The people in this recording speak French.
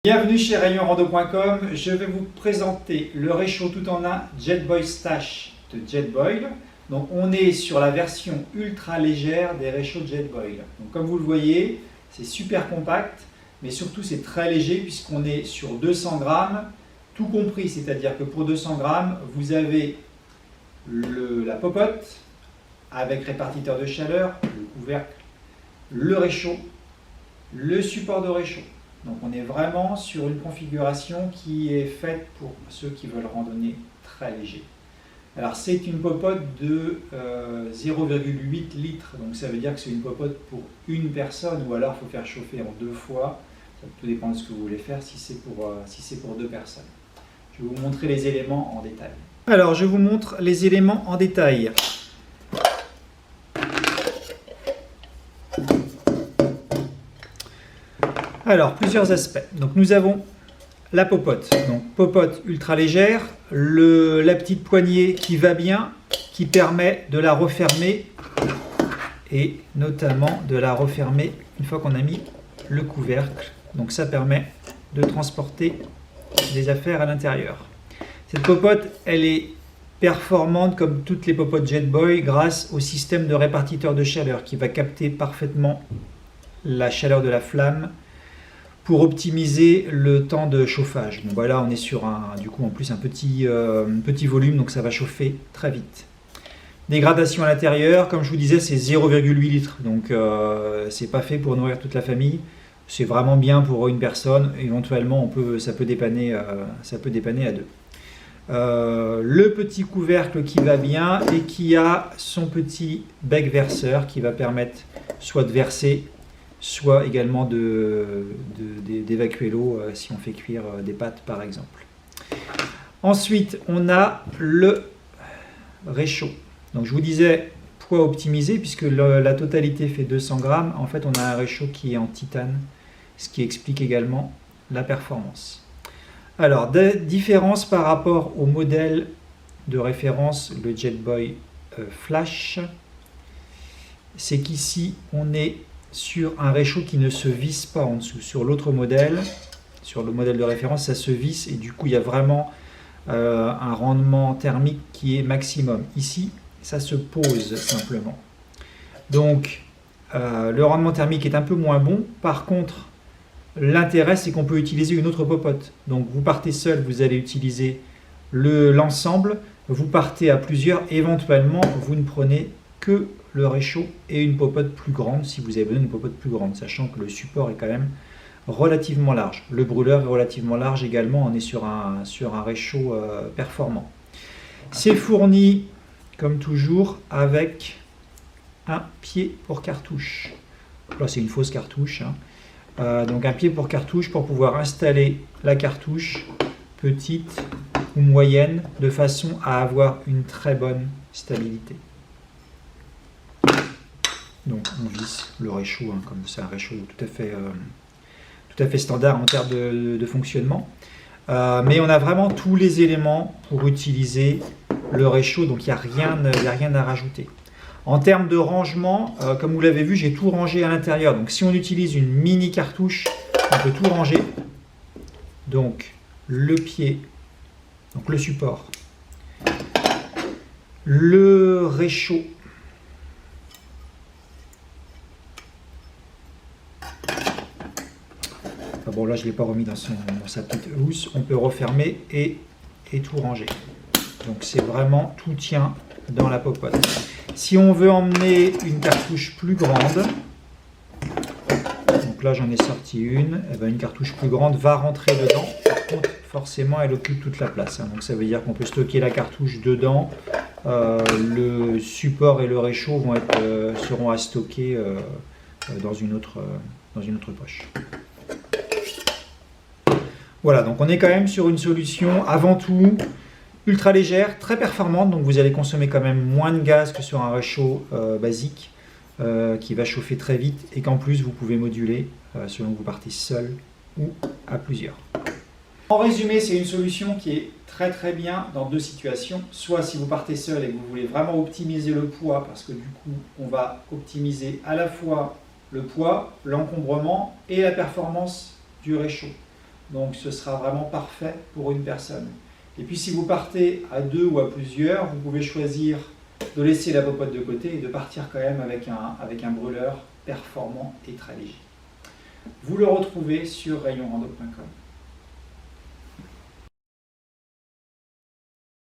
Bienvenue chez rayonrando.com, je vais vous présenter le réchaud tout en un Jetboil Stash de Jetboil. Donc on est sur la version ultra légère des réchauds Jetboil. Donc comme vous le voyez, c'est super compact, mais surtout c'est très léger puisqu'on est sur 200 grammes, tout compris, c'est-à-dire que pour 200 grammes, vous avez la popote avec répartiteur de chaleur, le couvercle, le réchaud, le support de réchaud. Donc on est vraiment sur une configuration qui est faite pour ceux qui veulent randonner très léger. Alors c'est une popote de 0,8 litres, donc ça veut dire que c'est une popote pour une personne, ou alors il faut faire chauffer en 2 fois, ça tout dépend de ce que vous voulez faire si c'est pour 2 personnes. Je vais vous montrer les éléments en détail. Alors je vous montre les éléments en détail. Alors, plusieurs aspects. Donc, nous avons la popote. Donc, popote ultra légère, la petite poignée qui va bien, qui permet de la refermer et notamment de la refermer une fois qu'on a mis le couvercle. Donc, ça permet de transporter des affaires à l'intérieur. Cette popote, elle est performante comme toutes les popotes Jetboil grâce au système de répartiteur de chaleur qui va capter parfaitement la chaleur de la flamme pour optimiser le temps de chauffage. Donc voilà, on est sur du coup en plus un petit volume, donc ça va chauffer très vite. Dégradation à l'intérieur, comme je vous disais, c'est 0,8 litres, donc c'est pas fait pour nourrir toute la famille. C'est vraiment bien pour une personne. Éventuellement, ça peut dépanner à deux. Le petit couvercle qui va bien et qui a son petit bec verseur qui va permettre soit de verser, soit également d'évacuer l'eau si on fait cuire des pâtes par exemple. Ensuite, on a le réchaud. Donc je vous disais poids optimisé puisque la totalité fait 200 grammes. En fait, on a un réchaud qui est en titane, ce qui explique également la performance. Alors, différence par rapport au modèle de référence, le Jetboil Flash, c'est qu'ici, on est sur un réchaud qui ne se visse pas en dessous. Sur l'autre modèle, sur le modèle de référence, ça se visse et du coup il y a vraiment un rendement thermique qui est maximum. Ici, ça se pose simplement. Donc le rendement thermique est un peu moins bon. Par contre, l'intérêt c'est qu'on peut utiliser une autre popote. Donc vous partez seul, vous allez utiliser l'ensemble. Vous partez à plusieurs, éventuellement vous ne prenez que le réchaud et une popote plus grande si vous avez besoin d'une popote plus grande, sachant que le support est quand même relativement large. Le brûleur est relativement large également, on est sur un réchaud performant. C'est fourni, comme toujours, avec un pied pour cartouche. Là, c'est une fausse cartouche. Donc un pied pour cartouche pour pouvoir installer la cartouche petite ou moyenne de façon à avoir une très bonne stabilité. Donc on visse le réchaud, comme c'est un réchaud tout à fait standard en termes de fonctionnement. Mais on a vraiment tous les éléments pour utiliser le réchaud, donc il n'y a rien à rajouter. En termes de rangement, comme vous l'avez vu, j'ai tout rangé à l'intérieur. Donc si on utilise une mini cartouche, on peut tout ranger. Donc le pied, donc le support, le réchaud, bon là je ne l'ai pas remis dans sa petite housse, on peut refermer et tout ranger. Donc c'est vraiment, tout tient dans la popote. Si on veut emmener une cartouche plus grande, donc là j'en ai sorti une, et bien une cartouche plus grande va rentrer dedans. Par contre forcément elle occupe toute la place, donc ça veut dire qu'on peut stocker la cartouche dedans. Le support et le réchaud seront à stocker dans une autre poche. Voilà, donc on est quand même sur une solution avant tout ultra légère, très performante, donc vous allez consommer quand même moins de gaz que sur un réchaud basique qui va chauffer très vite et qu'en plus vous pouvez moduler selon que vous partez seul ou à plusieurs. En résumé, c'est une solution qui est très bien dans deux situations. Soit si vous partez seul et que vous voulez vraiment optimiser le poids, parce que du coup on va optimiser à la fois le poids, l'encombrement et la performance du réchaud. donc ce sera vraiment parfait pour une personne. Et puis si vous partez à 2 ou à plusieurs, vous pouvez choisir de laisser la popote de côté et de partir quand même avec un brûleur performant et très léger. Vous le retrouvez sur rayonrando.com.